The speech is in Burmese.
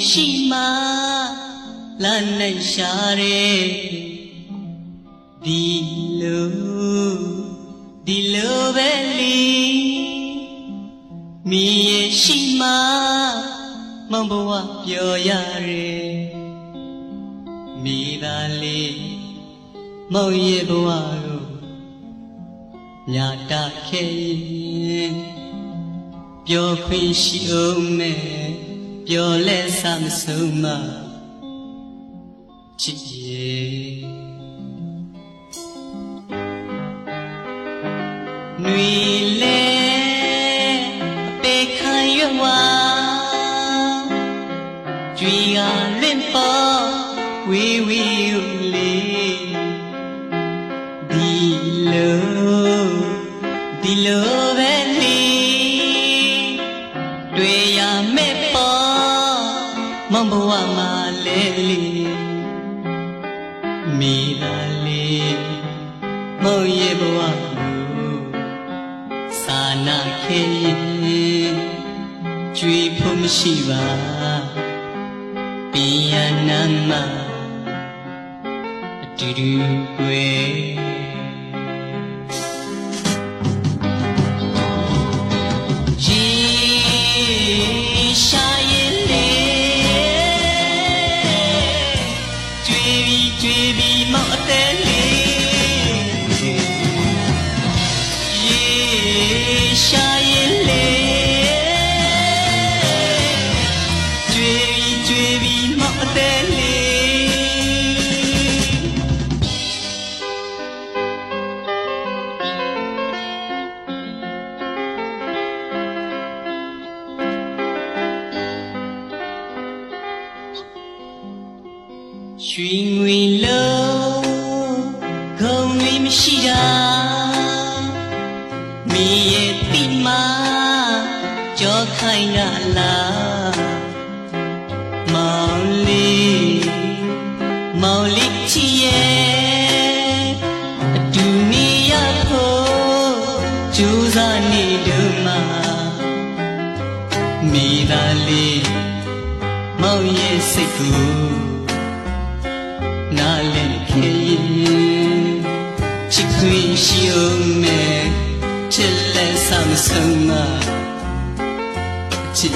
ရှိမှလမ်းနဲ့ရှာတဲ့ဒီလိုပဲလီမိရဲ့ရှိမှမောင်ဘဝပျော်ရတယ်မိသားလေးမောင်ရဲ့ဘဝကိုညာတာခဲ့ရင်ပျော်ခွင့်ရှိအောင်မဲ့ပျော်လဲဆမဆုံးမချစ်ရဲ့နွေလဲအပေခံရွဝကြွေကလွင့်ပေါ်ဝီလေးဒီလိုပဲလီတွေ့ရမဲ့ပေါ်မောင်ဘဝမှာလဲလီမိသားလေးမောင်ရဲ့ဘဝကိုစာနာခဲ့ရင်ကြွေဖို့မရှိပါပြန်ရနမ်းမှာအတူတူကွယ်ရွှေငွေလုံးဂုံငွေမရှိတာမိရဲ့တိမကြောခိုင်းတာလားမောင်လေးချီရဲ့အတူနေရဖို့ကြိုးစားနေတော့မှမိသားလေးမောင်ရဲ့စိတ်ကိုနားလည်ခဲ့ရင်ချစ်ခွင့်ရှိအောင်မဲ့ချစ်လက်ဆမ်းဆုံးမချစ်